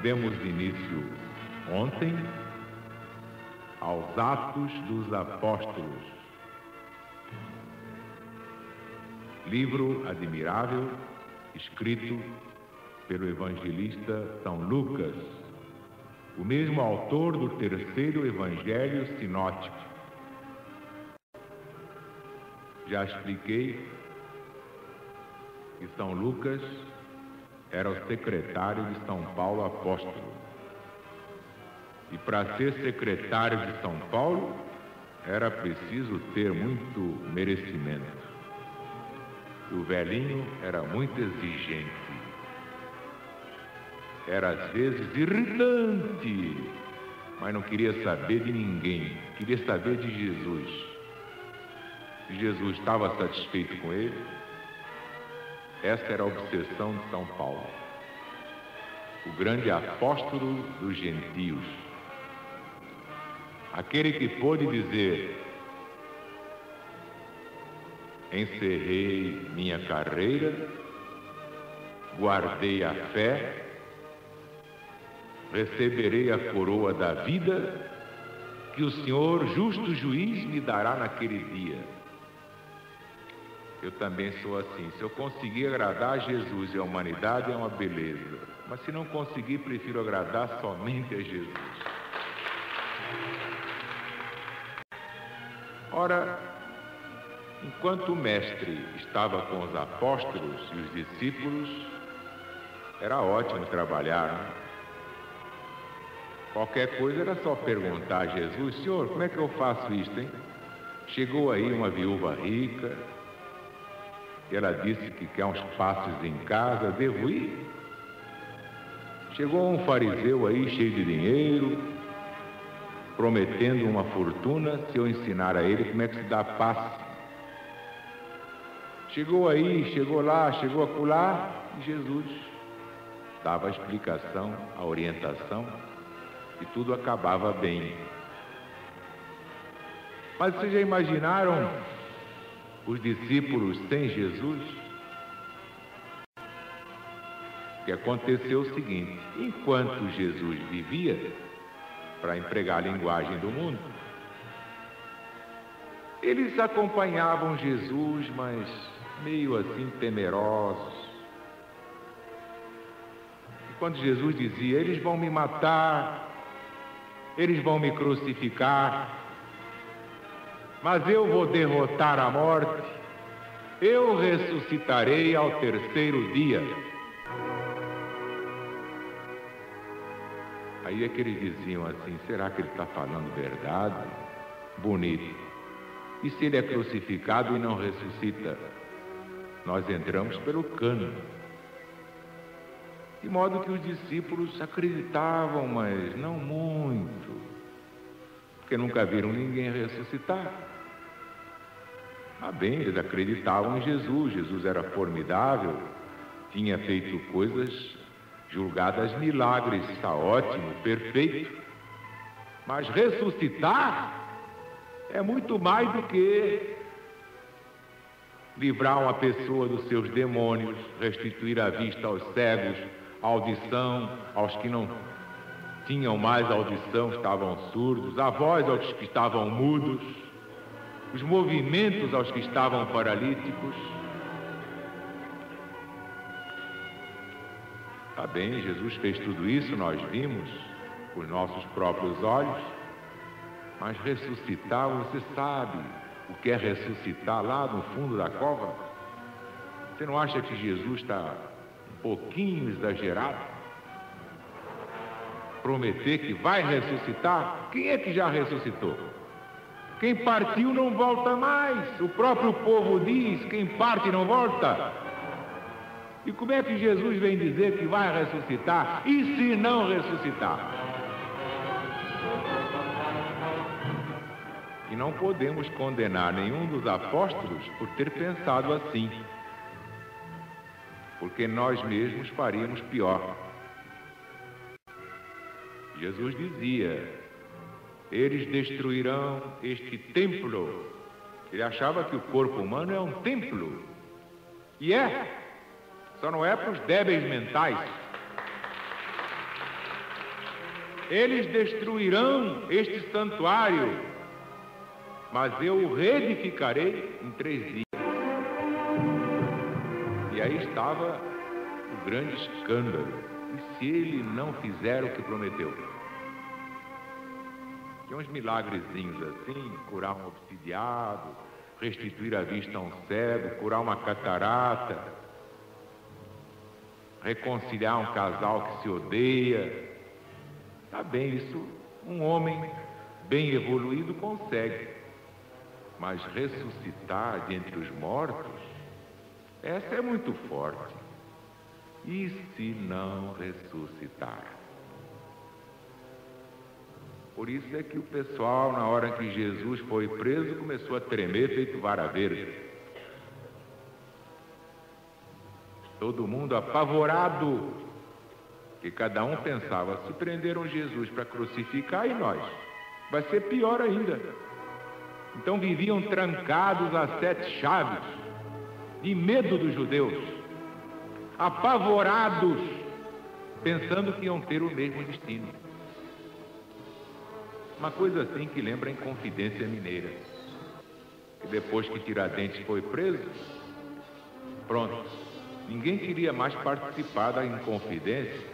Demos início ontem aos Atos dos Apóstolos, livro admirável escrito pelo evangelista São Lucas, o mesmo autor do terceiro evangelho sinótico. Já expliquei que São Lucas era o secretário de São Paulo apóstolo. E para ser secretário de São Paulo, era preciso ter muito merecimento. E o velhinho era muito exigente. Era às vezes irritante, mas não queria saber de ninguém, queria saber de Jesus. Se Jesus estava satisfeito com ele, essa era a obsessão de São Paulo, o grande apóstolo dos gentios, aquele que pôde dizer: encerrei minha carreira, guardei a fé, receberei a coroa da vida que o Senhor, justo juiz, me dará naquele dia. Eu também sou assim. Se eu conseguir agradar a Jesus e a humanidade, é uma beleza. Mas se não conseguir, prefiro agradar somente a Jesus. Ora, enquanto o mestre estava com os apóstolos e os discípulos, era ótimo trabalhar, né? Qualquer coisa era só perguntar a Jesus: Senhor, como é que eu faço isto, hein? Chegou aí uma viúva rica, ela disse que quer uns passos em casa, devo ir? Chegou um fariseu aí cheio de dinheiro, prometendo uma fortuna se eu ensinar a ele como é que se dá passe. Chegou aí, chegou lá, chegou acolá, e Jesus dava a explicação, a orientação, e tudo acabava bem. Mas vocês já imaginaram os discípulos sem Jesus? O que aconteceu é o seguinte: enquanto Jesus vivia, para empregar a linguagem do mundo, eles acompanhavam Jesus, mas meio assim temerosos. E quando Jesus dizia: eles vão me matar, eles vão me crucificar, mas eu vou derrotar a morte, eu ressuscitarei ao terceiro dia. Aí é que eles diziam assim: será que ele está falando verdade? Bonito. E se ele é crucificado e não ressuscita? Nós entramos pelo cano. De modo que os discípulos acreditavam, mas não muito, porque nunca viram ninguém ressuscitar. Ah, bem, eles acreditavam em Jesus. Jesus era formidável, tinha feito coisas julgadas milagres, está ótimo, perfeito. Mas ressuscitar é muito mais do que livrar uma pessoa dos seus demônios, restituir a vista aos cegos, a audição aos que não tinham mais audição, estavam surdos, a voz aos que estavam mudos, os movimentos aos que estavam paralíticos. Tá bem, Jesus fez tudo isso, nós vimos com os nossos próprios olhos, mas ressuscitar, você sabe o que é ressuscitar lá no fundo da cova? Você não acha que Jesus está um pouquinho exagerado? Prometer que vai ressuscitar? Quem é que já ressuscitou? Quem partiu não volta mais. O próprio povo diz: quem parte não volta. E como é que Jesus vem dizer que vai ressuscitar? E se não ressuscitar? E não podemos condenar nenhum dos apóstolos por ter pensado assim, porque nós mesmos faríamos pior. Jesus dizia: eles destruirão este templo. Ele achava que o corpo humano é um templo. E é, só não é para os débeis mentais. eles destruirão este santuário, mas eu o reedificarei em 3 dias. E aí estava o grande escândalo. E se ele não fizer o que prometeu? Tinha uns milagrezinhos assim, curar um obsidiado, restituir a vista a um cego, curar uma catarata, reconciliar um casal que se odeia. Tá bem, isso um homem bem evoluído consegue. Mas ressuscitar de entre os mortos, essa é muito forte. E se não ressuscitar? Por isso é que o pessoal, na hora que Jesus foi preso, começou a tremer feito vara verde. Todo mundo apavorado, que cada um pensava, se prenderam Jesus para crucificar, e nós? Vai ser pior ainda. Então viviam trancados a 7 chaves, de medo dos judeus, apavorados, pensando que iam ter o mesmo destino. Uma coisa assim que lembra a Inconfidência Mineira. E depois que Tiradentes foi preso, pronto, ninguém queria mais participar da Inconfidência.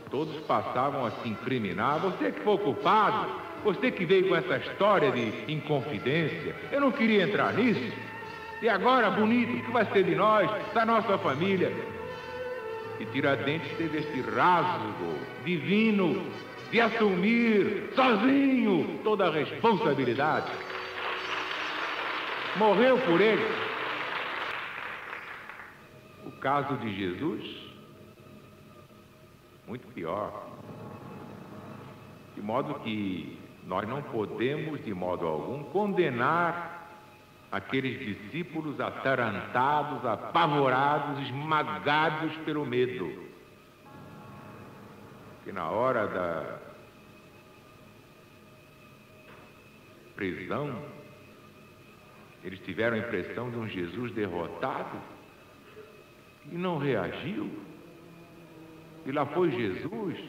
Todos passavam a se incriminar. Você que foi o culpado, você que veio com essa história de Inconfidência, eu não queria entrar nisso. E agora, bonito, o que vai ser de nós, da nossa família? E Tiradentes teve este rasgo divino de assumir sozinho toda a responsabilidade. Morreu por ele. O caso de Jesus, muito pior. De modo que nós não podemos, de modo algum, condenar aqueles discípulos atarantados, apavorados, esmagados pelo medo. Que na hora da prisão, eles tiveram a impressão de um Jesus derrotado e não reagiu. E lá foi Jesus,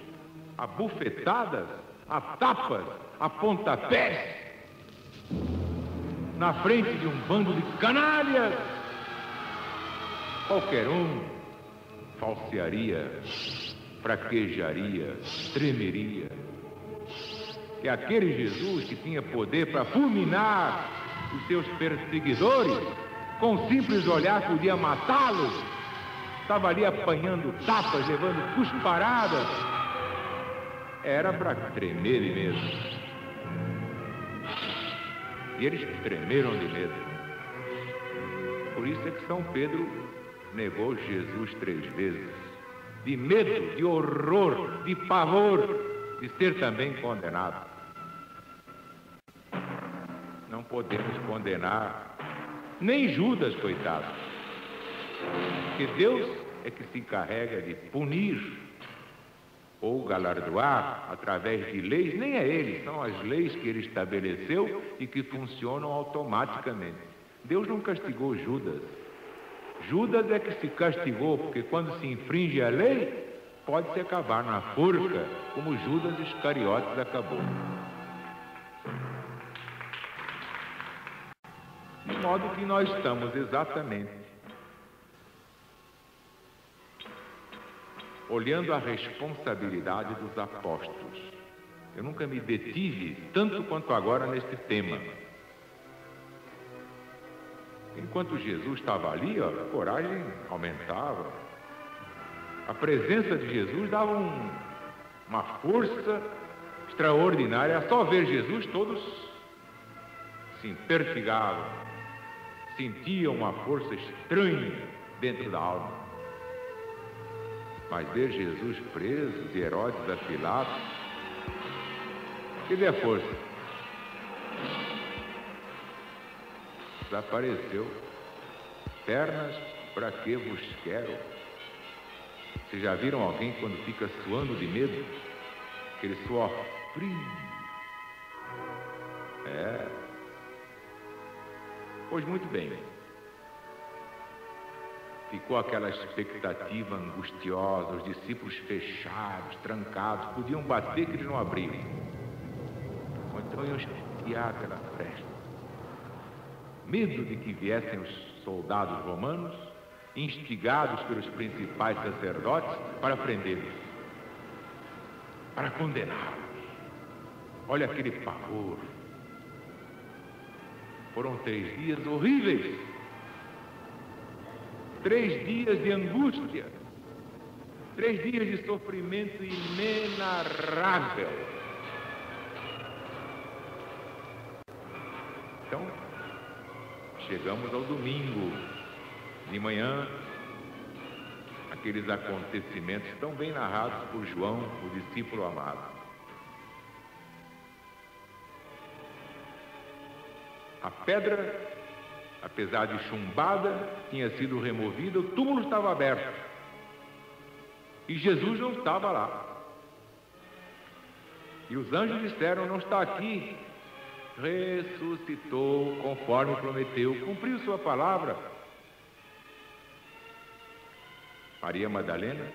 a bufetadas, a tapas, a pontapés, na frente de um bando de canalhas. Qualquer um falsearia, fraquejaria, tremeria. Que aquele Jesus que tinha poder para fulminar os seus perseguidores, com um simples olhar podia matá-los, estava ali apanhando tapas, levando cusparadas. Era para tremer de medo. E eles tremeram de medo. Por isso é que São Pedro negou Jesus 3 vezes. De medo, de horror, de pavor, de ser também condenado. Não podemos condenar nem Judas, coitado. Porque Deus é que se encarrega de punir ou galardoar através de leis. Nem é ele, são as leis que ele estabeleceu e que funcionam automaticamente. Deus não castigou Judas. Judas é que se castigou, porque quando se infringe a lei, pode-se acabar na forca, como Judas Iscariotes acabou. De modo que nós estamos exatamente olhando a responsabilidade dos apóstolos. Eu nunca me detive tanto quanto agora neste tema. Enquanto Jesus estava ali, a coragem aumentava. A presença de Jesus dava uma força extraordinária. A só ver Jesus, todos se impertigavam, sentiam uma força estranha dentro da alma. Mas ver Jesus preso, de Herodes a Pilatos, cadê a força? Desapareceu. Pernas, para que vos quero? Vocês já viram alguém quando fica suando de medo? Aquele suor frio. Pois muito bem. Ficou aquela expectativa angustiosa, os discípulos fechados, trancados, podiam bater que eles não abriam. Ou então iam espiar pela fresta. Medo de que viessem os soldados romanos, instigados pelos principais sacerdotes, para prendê-los, para condená-los. Olha aquele pavor. Foram 3 dias horríveis. 3 dias de angústia, 3 dias de sofrimento inenarrável. Então, chegamos ao domingo de manhã, aqueles acontecimentos tão bem narrados por João, o discípulo amado. A pedra, apesar de chumbada, tinha sido removida, o túmulo estava aberto. E Jesus não estava lá. E os anjos disseram: não está aqui. Ressuscitou, conforme prometeu, cumpriu sua palavra. Maria Madalena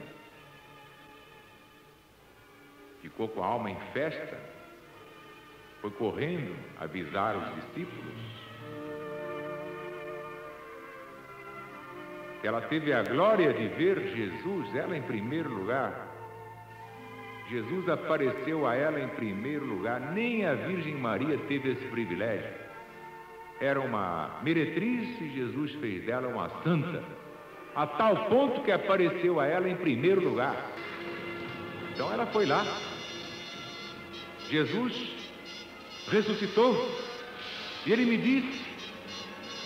ficou com a alma em festa, foi correndo avisar os discípulos. Ela teve a glória de ver Jesus, ela em primeiro lugar. Jesus apareceu a ela em primeiro lugar. Nem a Virgem Maria teve esse privilégio. Era uma meretriz e Jesus fez dela uma santa, a tal ponto que apareceu a ela em primeiro lugar. Então ela foi lá. Jesus ressuscitou e ele me disse: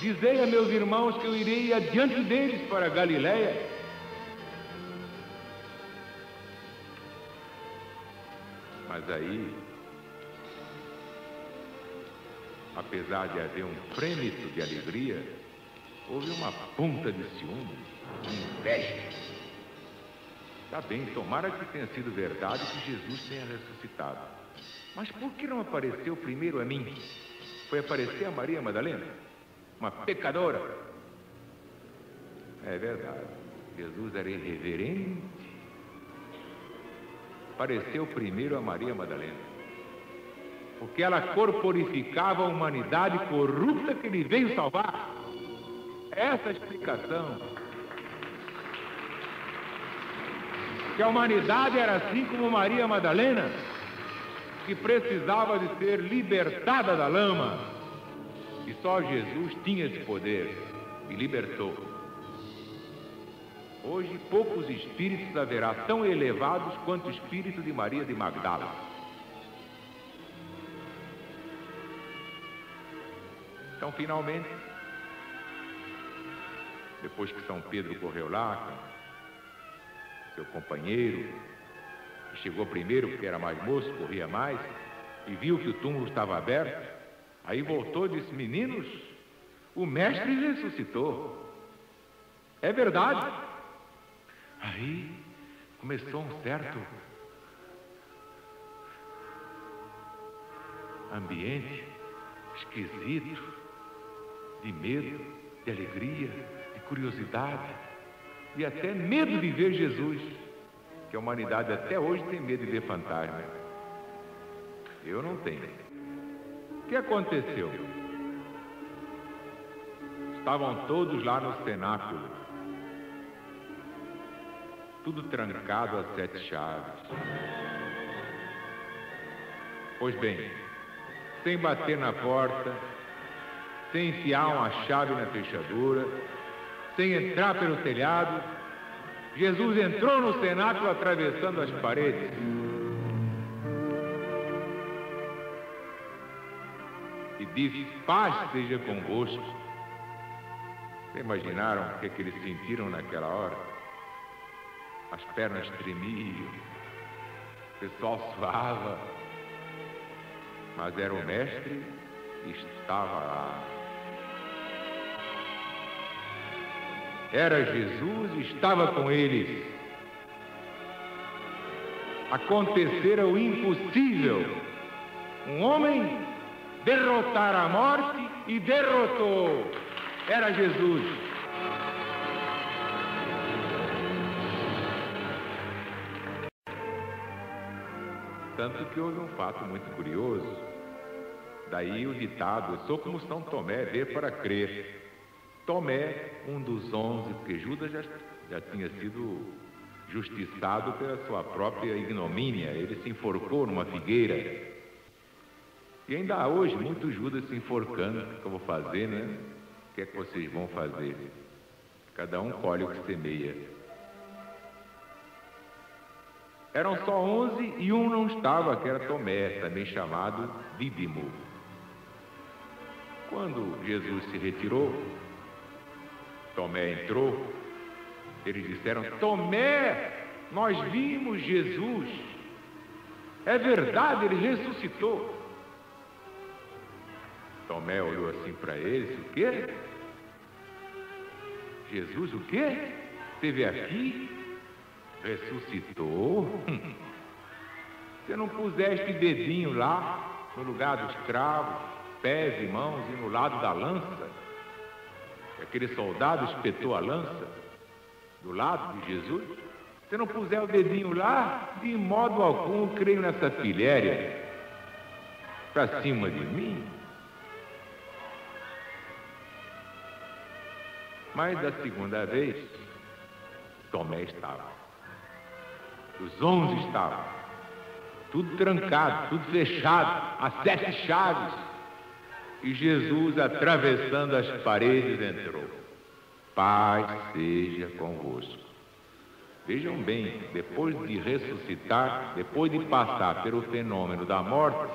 dizei a meus irmãos que eu irei adiante deles para a Galileia. Mas aí, apesar de haver um frêmito de alegria, houve uma ponta de ciúme, de inveja. Tá bem, tomara que tenha sido verdade que Jesus tenha ressuscitado. Mas por que não apareceu primeiro a mim? Foi aparecer a Maria Madalena? Uma pecadora. É verdade, Jesus era irreverente. Apareceu primeiro a Maria Madalena, porque ela corporificava a humanidade corrupta que ele veio salvar. Essa é a explicação. Que a humanidade era assim como Maria Madalena, que precisava de ser libertada da lama. E só Jesus tinha esse poder e libertou. Hoje, poucos espíritos haverá tão elevados quanto o espírito de Maria de Magdala. Então, finalmente, depois que São Pedro correu lá com seu companheiro, que chegou primeiro porque era mais moço, corria mais, e viu que o túmulo estava aberto, aí voltou e disse: meninos, o mestre ressuscitou. É verdade. Aí começou um certo ambiente esquisito, de medo, de alegria, de curiosidade e até medo de ver Jesus, que a humanidade até hoje tem medo de ver fantasma. Eu não tenho. O que aconteceu? Estavam todos lá no cenáculo, tudo trancado a 7 chaves. Pois bem, sem bater na porta, sem enfiar uma chave na fechadura, sem entrar pelo telhado, Jesus entrou no cenáculo atravessando as paredes. E disse: paz seja convosco. Vocês imaginaram o que eles sentiram naquela hora? As pernas tremiam, o pessoal suava, mas era o mestre e estava lá. Era Jesus e estava com eles. Acontecera o impossível. Um homem derrotar a morte e derrotou. Era Jesus. Tanto que houve um fato muito curioso. Daí o ditado: eu sou como São Tomé, ver para crer. Tomé, um dos 11, porque Judas já tinha sido justiçado pela sua própria ignomínia. Ele se enforcou numa figueira. E ainda há hoje muitos Judas se enforcando. O que eu vou fazer, né? O que é que vocês vão fazer? Cada um colhe o que semeia. Eram só 11 e um não estava, que era Tomé, também chamado Dídimo. Quando Jesus se retirou, Tomé entrou, eles disseram: Tomé, nós vimos Jesus. É verdade, ele ressuscitou. Tomé olhou assim para eles: o quê? Jesus o quê? Esteve aqui? Ressuscitou? Você não puseste dedinho lá, no lugar dos cravos, pés e mãos e no lado da lança? Aquele soldado espetou a lança do lado de Jesus. Se não puser o dedinho lá, de modo algum eu creio nessa filéria para cima de mim. Mas da segunda vez, Tomé estava. Os 11 estavam. Tudo trancado, tudo fechado, a 7 chaves. E Jesus, atravessando as paredes, entrou. Paz seja convosco. Vejam bem, depois de ressuscitar, depois de passar pelo fenômeno da morte,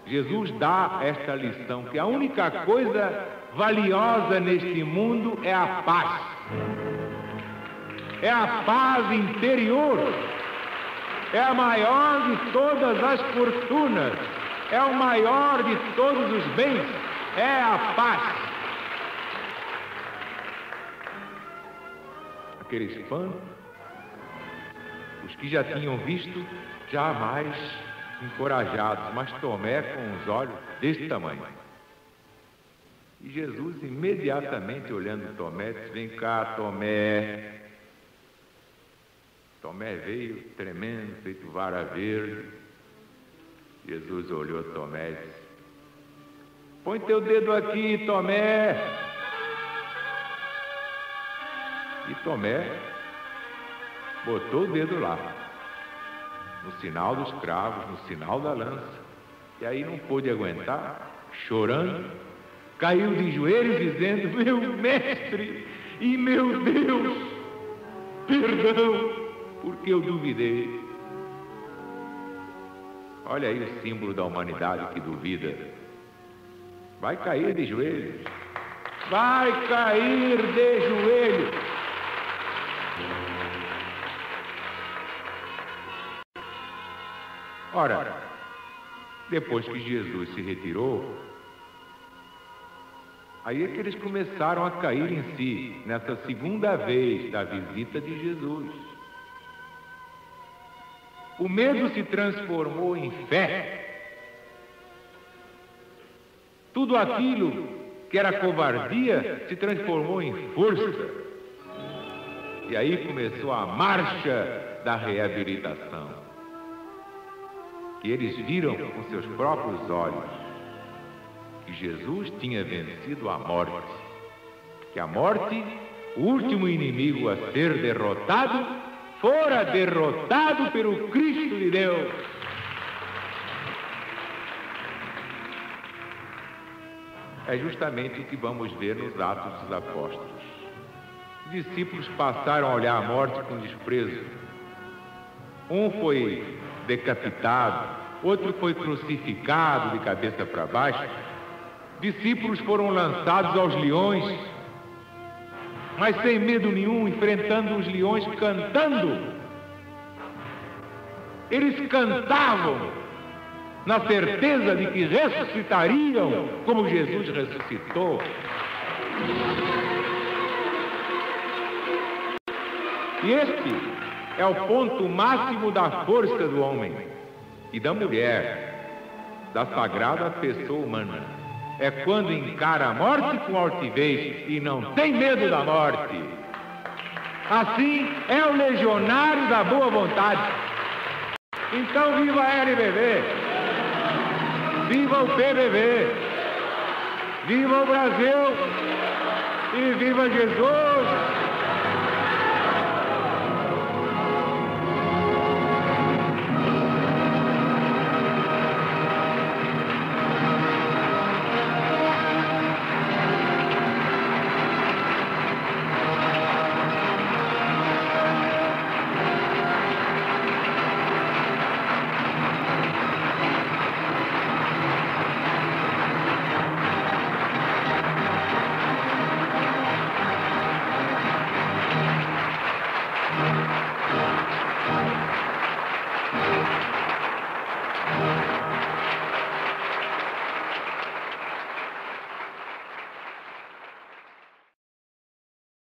Jesus dá esta lição, que a única coisa valiosa neste mundo é a paz. É a paz interior. É a maior de todas as fortunas. É o maior de todos os bens. É a paz. Aqueles fãs, os que já tinham visto, jamais encorajados, mas Tomé com os olhos desse tamanho. E Jesus, imediatamente olhando Tomé, disse: vem cá, Tomé. Tomé veio tremendo, feito vara verde. Jesus olhou Tomé e disse: põe teu dedo aqui, Tomé. E Tomé botou o dedo lá, no sinal dos cravos, no sinal da lança. E aí não pôde aguentar, chorando, caiu de joelhos dizendo: meu mestre e meu Deus, perdão, porque eu duvidei. Olha aí o símbolo da humanidade que duvida. Vai cair de joelhos. Vai cair de joelhos. Ora, depois que Jesus se retirou, aí é que eles começaram a cair em si, nessa segunda vez da visita de Jesus. O medo se transformou em fé. Tudo aquilo que era covardia se transformou em força. E aí começou a marcha da reabilitação. E eles viram com seus próprios olhos que Jesus tinha vencido a morte. Que a morte, o último inimigo a ser derrotado, fora derrotado pelo Cristo de Deus. É justamente o que vamos ver nos Atos dos Apóstolos. Os discípulos passaram a olhar a morte com desprezo. Um foi decapitado, outro foi crucificado de cabeça para baixo. Discípulos foram lançados aos leões, mas sem medo nenhum, enfrentando os leões, cantando. Eles cantavam na certeza de que ressuscitariam como Jesus ressuscitou. E este é o ponto máximo da força do homem e da mulher, da sagrada pessoa humana. É quando encara a morte com altivez e não tem medo da morte. Assim é o legionário da boa vontade. Então viva a LBV, viva o PBB, viva o Brasil e viva Jesus!